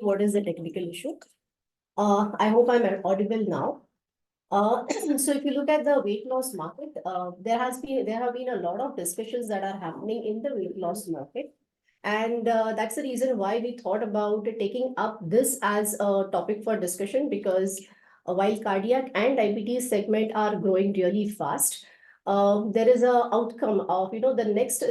what is the technical issue. I hope I'm audible now. So if you look at the weight loss market, there have been a lot of discussions that are happening in the weight loss market. And that's the reason why we thought about taking up this as a topic for discussion, because while cardiac and diabetes segment are growing really fast, there is a outcome of, the next,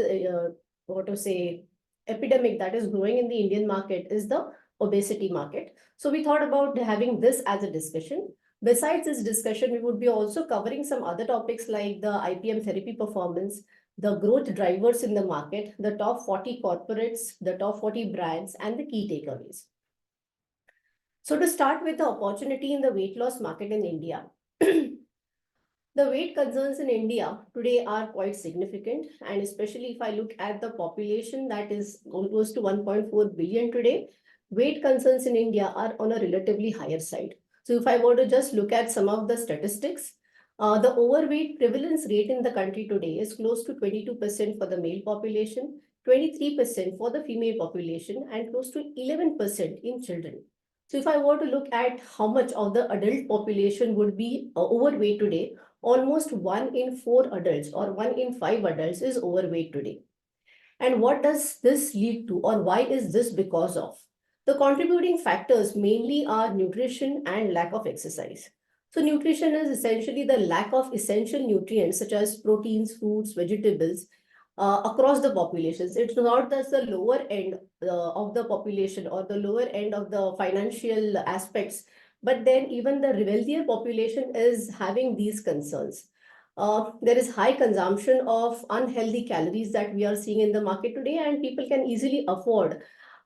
what to say, epidemic that is growing in the Indian market is the obesity market. So we thought about having this as a discussion. Besides this discussion, we would be also covering some other topics like the IPM therapy performance, the growth drivers in the market, the top 40 corporates, the top 40 brands, and the key takeaways. So to start with the opportunity in the weight loss market in India, the weight concerns in India today are quite significant. And especially if I look at the population that is close to 1.4 billion today, weight concerns in India are on a relatively higher side. So if I were to just look at some of the statistics, the overweight prevalence rate in the country today is close to 22% for the male population, 23% for the female population, and close to 11% in children. So if I were to look at how much of the adult population would be overweight today, almost 1 in 4 adults or 1 in 5 adults is overweight today. And what does this lead to, or why is this because of? The contributing factors mainly are nutrition and lack of exercise. So nutrition is essentially the lack of essential nutrients such as proteins, fruits, vegetables across the populations. It's not just the lower end of the population or the lower end of the financial aspects, but then even the wealthier population is having these concerns. There is high consumption of unhealthy calories that we are seeing in the market today, and people can easily afford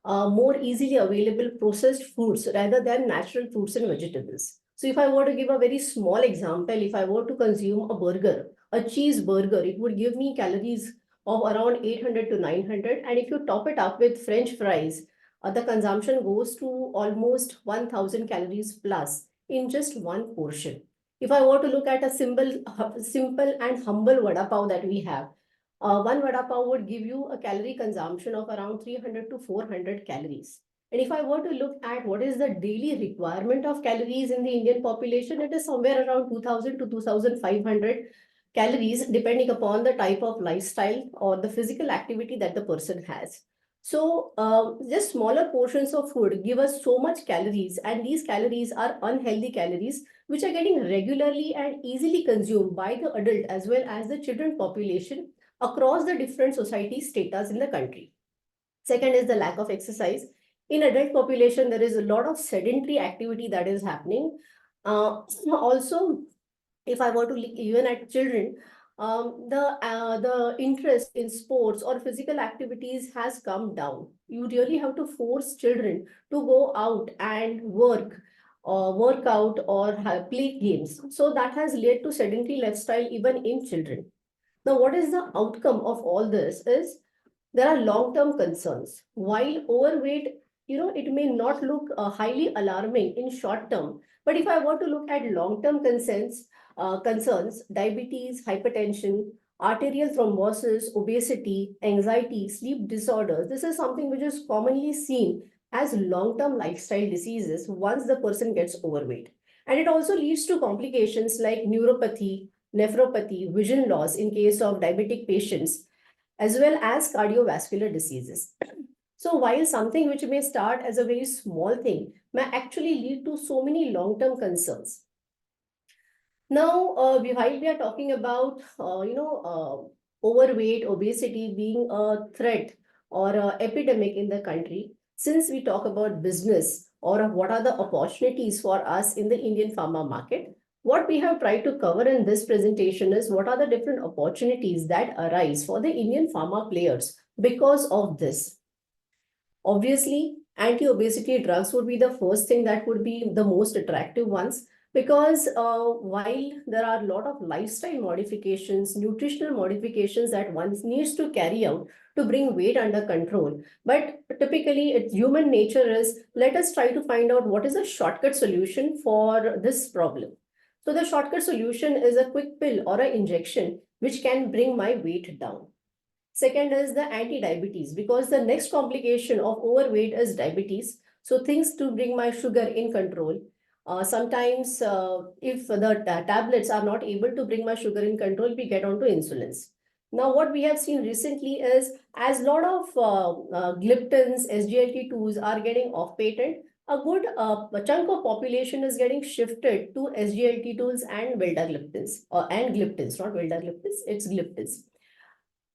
more easily available processed foods rather than natural fruits and vegetables. So if I were to give a very small example, if I were to consume a burger, a cheeseburger, it would give me calories of around 800 to 900. And if you top it up with French fries, the consumption goes to almost 1000 calories plus in just one portion. If I were to look at a simple and humble vada pav that we have, one vada pav would give you a calorie consumption of around 300 to 400 calories. And if I were to look at what is the daily requirement of calories in the Indian population, it is somewhere around 2000 to 2500 calories, depending upon the type of lifestyle or the physical activity that the person has. So just smaller portions of food give us so much calories, and these calories are unhealthy calories, which are getting regularly and easily consumed by the adult as well as the children population across the different society status in the country. Second is the lack of exercise. In adult population, there is a lot of sedentary activity that is happening. Also, if I were to look even at children, the interest in sports or physical activities has come down. You really have to force children to go out and work out or play games. So that has led to sedentary lifestyle even in children. Now, what is the outcome of all this is there are long-term concerns. While overweight, it may not look highly alarming in short term, but if I were to look at long-term concerns, diabetes, hypertension, arterial thrombosis, obesity, anxiety, sleep disorders, this is something which is commonly seen as long-term lifestyle diseases once the person gets overweight. And it also leads to complications like neuropathy, nephropathy, vision loss in case of diabetic patients, as well as cardiovascular diseases. So while something which may start as a very small thing may actually lead to so many long-term concerns. Now, while we are talking about, overweight, obesity being a threat or an epidemic in the country, since we talk about business or what are the opportunities for us in the Indian pharma market, what we have tried to cover in this presentation is what are the different opportunities that arise for the Indian pharma players because of this. Obviously, anti-obesity drugs would be the first thing that would be the most attractive ones, because while there are a lot of lifestyle modifications, nutritional modifications that one needs to carry out to bring weight under control, but typically human nature is, let us try to find out what is a shortcut solution for this problem. So the shortcut solution is a quick pill or an injection which can bring my weight down. Second is the anti-diabetes, because the next complication of overweight is diabetes. So things to bring my sugar in control. Sometimes if the tablets are not able to bring my sugar in control, we get onto insulins. Now, what we have seen recently is as a lot of gliptins, SGLT2s are getting off patent, a good chunk of population is getting shifted to SGLT2s and vildagliptins, and gliptins, not vildagliptins, it's gliptins.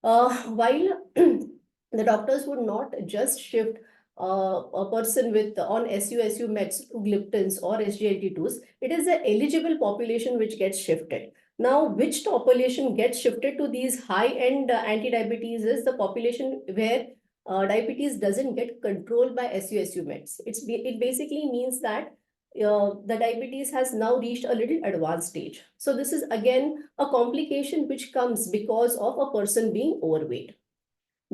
While the doctors would not just shift a person with on SU meds to gliptins or SGLT2s, it is the eligible population which gets shifted. Now, which population gets shifted to these high-end anti-diabetes is the population where diabetes doesn't get controlled by SU meds. It basically means that the diabetes has now reached a little advanced stage. So this is again a complication which comes because of a person being overweight.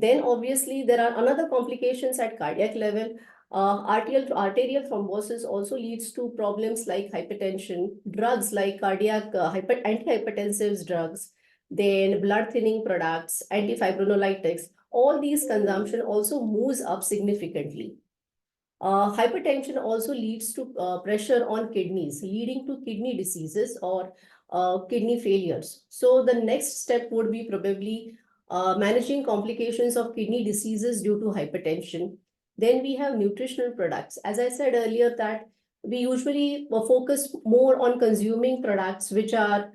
Then obviously there are another complications at cardiac level. Arterial thrombosis also leads to problems like hypertension, drugs like cardiac antihypertensive drugs, then blood thinning products, antifibrinolytics. All these consumption also moves up significantly. Hypertension also leads to pressure on kidneys, leading to kidney diseases or kidney failures. So the next step would be probably managing complications of kidney diseases due to hypertension. Then we have nutritional products. As I said earlier, that we usually focus more on consuming products which are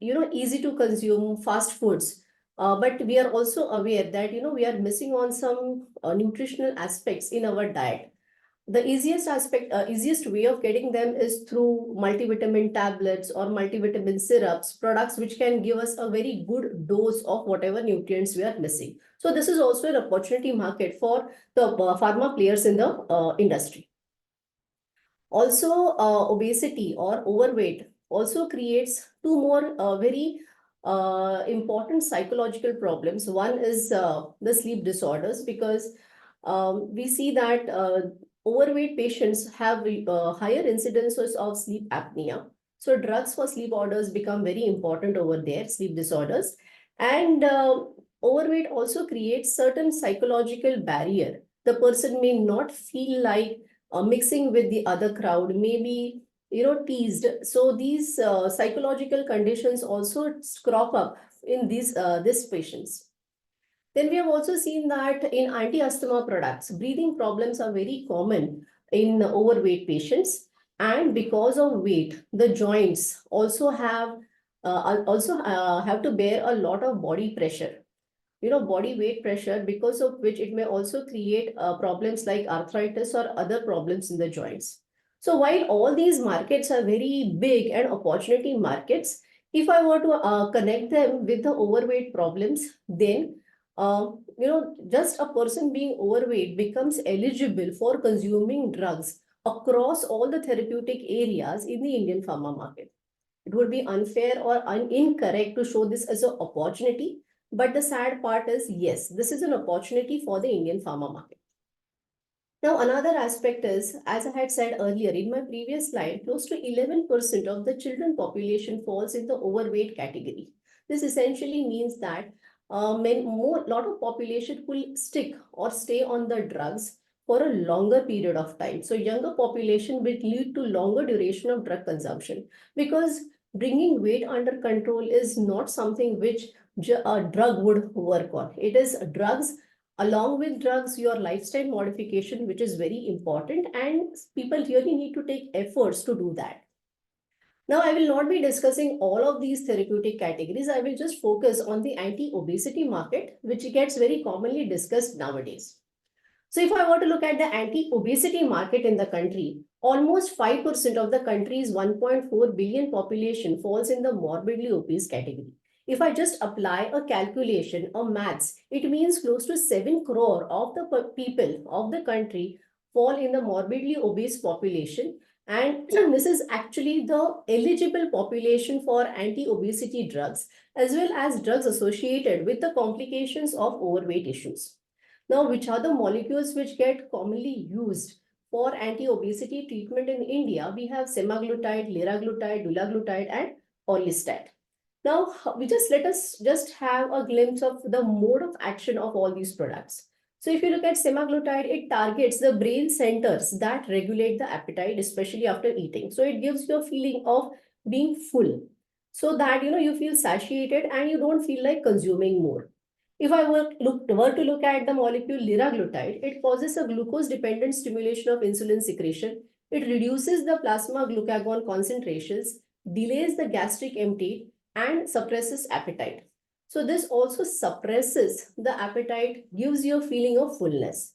easy to consume, fast foods. But we are also aware that we are missing on some nutritional aspects in our diet. The easiest way of getting them is through multivitamin tablets or multivitamin syrups, products which can give us a very good dose of whatever nutrients we are missing. So this is also an opportunity market for the pharma players in the industry. Also, obesity or overweight also creates two more very important psychological problems. One is the sleep disorders, because we see that overweight patients have higher incidences of sleep apnea. So drugs for sleep disorders become very important over there, sleep disorders. And overweight also creates certain psychological barrier. The person may not feel like mixing with the other crowd, maybe teased. So these psychological conditions also crop up in these patients. Then we have also seen that in anti-asthma products, breathing problems are very common in overweight patients. And because of weight, the joints also have to bear a lot of body pressure. Body weight pressure, because of which it may also create problems like arthritis or other problems in the joints. So while all these markets are very big and opportunity markets, if I were to connect them with the overweight problems, then just a person being overweight becomes eligible for consuming drugs across all the therapeutic areas in the Indian pharma market. It would be unfair or incorrect to show this as an opportunity. But the sad part is, yes, this is an opportunity for the Indian pharma market. Now, another aspect is, as I had said earlier in my previous slide, close to 11% of the children population falls in the overweight category. This essentially means that lot of population will stick or stay on the drugs for a longer period of time. So younger population will lead to longer duration of drug consumption, because bringing weight under control is not something which a drug would work on. It is drugs. Along with drugs, your lifestyle modification, which is very important, and people really need to take efforts to do that. Now, I will not be discussing all of these therapeutic categories. I will just focus on the anti-obesity market, which gets very commonly discussed nowadays. So if I were to look at the anti-obesity market in the country, almost 5% of the country's 1.4 billion population falls in the morbidly obese category. If I just apply a calculation, a maths, it means close to 7 crore of the people of the country fall in the morbidly obese population. And this is actually the eligible population for anti-obesity drugs, as well as drugs associated with the complications of overweight issues. Now, which are the molecules which get commonly used for anti-obesity treatment in India? We have semaglutide, liraglutide, dulaglutide, and orlistat. Now, let us just have a glimpse of the mode of action of all these products. So if you look at semaglutide, it targets the brain centers that regulate the appetite, especially after eating. So it gives you a feeling of being full, so that you feel satiated and you don't feel like consuming more. If I were to look at the molecule liraglutide, it causes a glucose-dependent stimulation of insulin secretion. It reduces the plasma glucagon concentrations, delays the gastric empty, and suppresses appetite. So this also suppresses the appetite, gives you a feeling of fullness.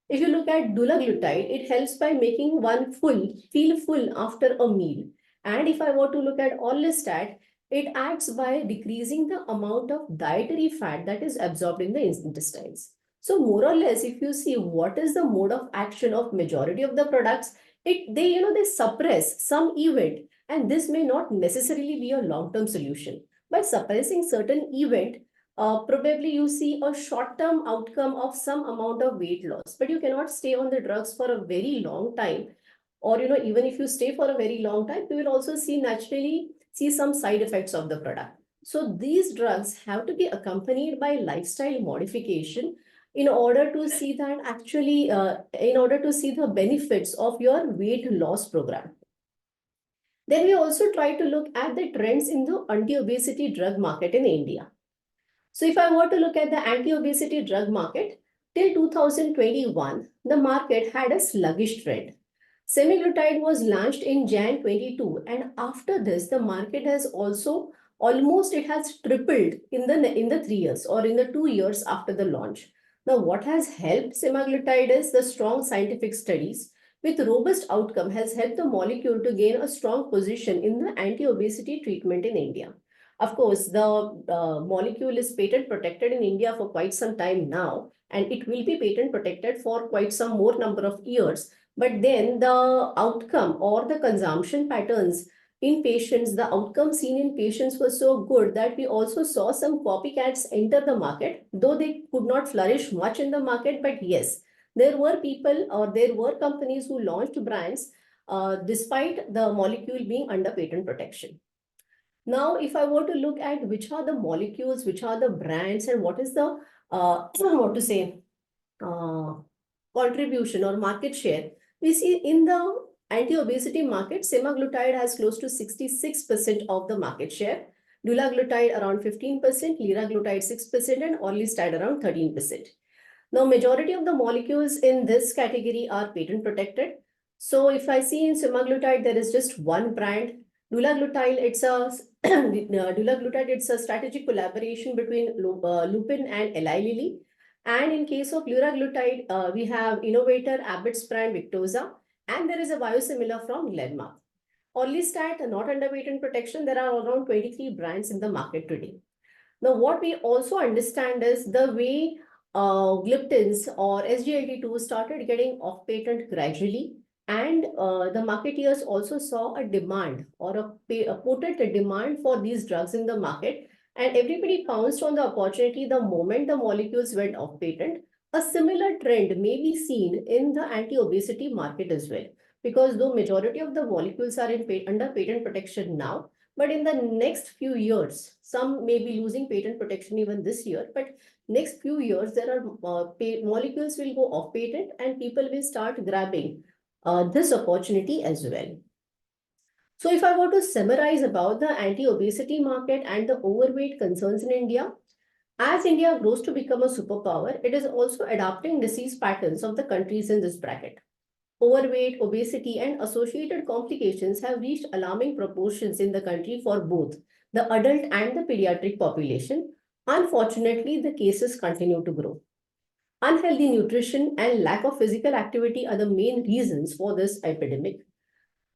If you look at dulaglutide, it helps by making one feel full after a meal. And if I were to look at orlistat, it acts by decreasing the amount of dietary fat that is absorbed in the intestines. So more or less, if you see what is the mode of action of majority of the products, they suppress some event, and this may not necessarily be a long-term solution. By suppressing certain event, probably you see a short-term outcome of some amount of weight loss, but you cannot stay on the drugs for a very long time. Or even if you stay for a very long time, you will also naturally see some side effects of the product. So these drugs have to be accompanied by lifestyle modification in order to see that actually, in order to see the benefits of your weight loss program. Then we also try to look at the trends in the anti-obesity drug market in India. So if I were to look at the anti-obesity drug market, till 2021, the market had a sluggish trend. Semaglutide was launched in Jan 22, and after this, the market has also it has tripled in the 3 years or in the 2 years after the launch. Now, what has helped semaglutide is the strong scientific studies with robust outcome has helped the molecule to gain a strong position in the anti-obesity treatment in India. Of course, the molecule is patent protected in India for quite some time now, and it will be patent protected for quite some more number of years. But then the outcome or the consumption patterns in patients, the outcome seen in patients was so good that we also saw some copycats enter the market, though they could not flourish much in the market. But yes, there were people or there were companies who launched brands despite the molecule being under patent protection. Now, if I were to look at which are the molecules, which are the brands, and what is the what to say contribution or market share, we see in the anti-obesity market, semaglutide has close to 66% of the market share, dulaglutide around 15%, liraglutide 6%, and orlistat around 13%. Now, majority of the molecules in this category are patent protected. So if I see in semaglutide, there is just one brand. Dulaglutide, it's a strategic collaboration between Lupin and Eli Lilly. And in case of liraglutide, we have innovator Abbott's brand Victoza, and there is a biosimilar from Glenmark. Orlistat, not under patent protection, there are around 23 brands in the market today. Now, what we also understand is the way gliptins or SGLT2 started getting off patent gradually, and the marketeers also saw a demand or a potent demand for these drugs in the market, and everybody pounced on the opportunity the moment the molecules went off patent. A similar trend may be seen in the anti-obesity market as well, because though majority of the molecules are under patent protection now, but in the next few years, some may be losing patent protection even this year, but next few years, there are molecules will go off patent and people will start grabbing this opportunity as well. So if I were to summarize about the anti-obesity market and the overweight concerns in India, as India grows to become a superpower, it is also adapting disease patterns of the countries in this bracket. Overweight, obesity, and associated complications have reached alarming proportions in the country for both the adult and the pediatric population. Unfortunately, the cases continue to grow. Unhealthy nutrition and lack of physical activity are the main reasons for this epidemic.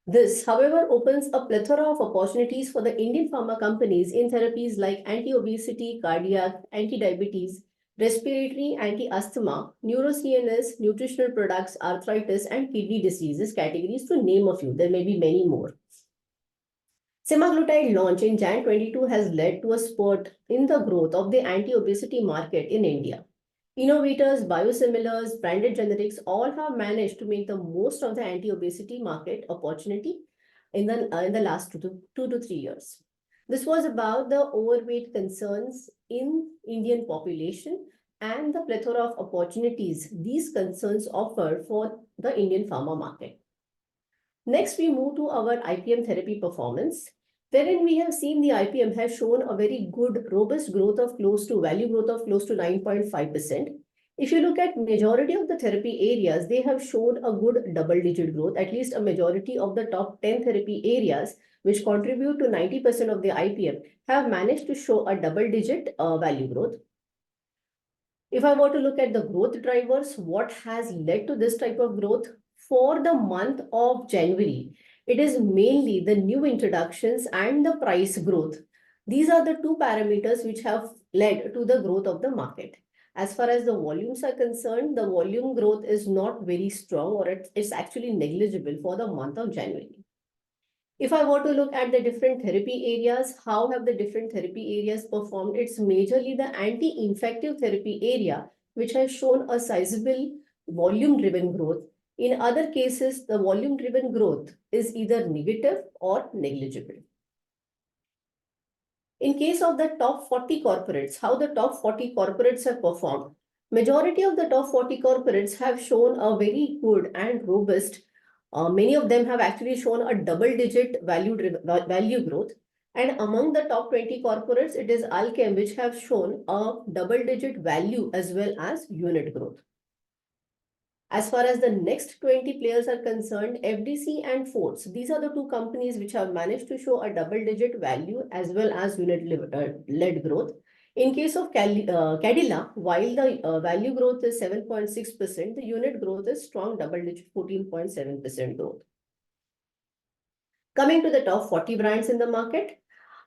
This, however, opens a plethora of opportunities for the Indian pharma companies in therapies like anti-obesity, cardiac, anti-diabetes, respiratory, anti-asthma, neuro-CNS, nutritional products, arthritis, and kidney diseases categories, to name a few. There may be many more. Semaglutide launch in Jan 22 has led to a spurt in the growth of the anti-obesity market in India. Innovators, biosimilars, branded generics all have managed to make the most of the anti-obesity market opportunity in the last 2 to 3 years. This was about the overweight concerns in Indian population. and the plethora of opportunities these concerns offer for the Indian pharma market. Next, we move to our IPM therapy performance, wherein we have seen the IPM has shown a very good, robust growth of value growth of close to 9.5%. If you look at majority of the therapy areas, they have shown a good double-digit growth. At least a majority of the top 10 therapy areas, which contribute to 90% of the IPM, have managed to show a double-digit value growth. If I were to look at the growth drivers, what has led to this type of growth? For the month of January, it is mainly the new introductions and the price growth. These are the two parameters which have led to the growth of the market. As far as the volumes are concerned, the volume growth is not very strong, or it's actually negligible for the month of January. If I were to look at the different therapy areas, how have the different therapy areas performed? It's majorly the anti-infective therapy area, which has shown a sizable volume-driven growth. In other cases, the volume-driven growth is either negative or negligible. In case of the top 40 corporates, how the top 40 corporates have performed? Majority of the top 40 corporates have shown a very good and robust. Many of them have actually shown a double-digit value growth. And among the top 20 corporates, it is Alchem which have shown a double-digit value as well as unit growth. As far as the next 20 players are concerned, FDC and Forts, these are the two companies which have managed to show a double-digit value as well as unit-led growth. In case of Cadila, while the value growth is 7.6%, the unit growth is strong double-digit 14.7% growth. Coming to the top 40 brands in the market,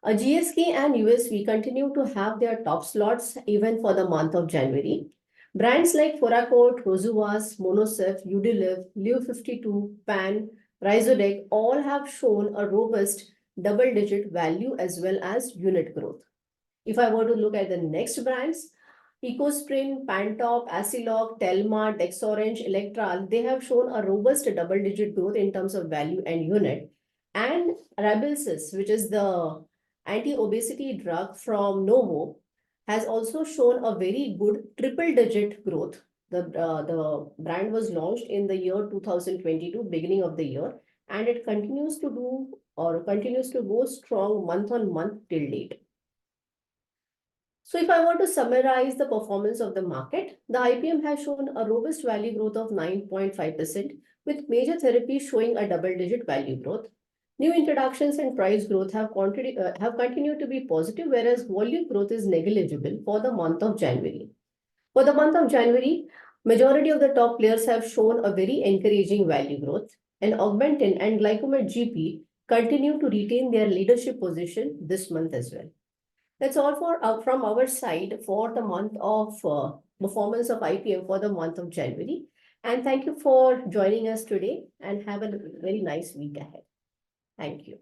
GSK and USV continue to have their top slots even for the month of January. Brands like Foracort, Rosuvas, Monosef, Udiliv, Leo52, Pan, Rhizodec all have shown a robust double-digit value as well as unit growth. If I were to look at the next brands, Ecosprin, Pantop, Asilog, Telma, Dexorange, Electral, they have shown a robust double-digit growth in terms of value and unit. And Rybelsus, which is the anti-obesity drug from Novo, has also shown a very good triple-digit growth. The brand was launched in the year 2022, beginning of the year, and it continues to go strong month on month till date. So if I want to summarize the performance of the market, the IPM has shown a robust value growth of 9.5%, with major therapies showing a double-digit value growth. New introductions and price growth have continued to be positive, whereas volume growth is negligible for the month of January. For the month of January, majority of the top players have shown a very encouraging value growth, and Augmentin and Glycomed GP continue to retain their leadership position this month as well. That's all from our side for the month of performance of IPM for the month of January. And thank you for joining us today, and have a very nice week ahead. Thank you.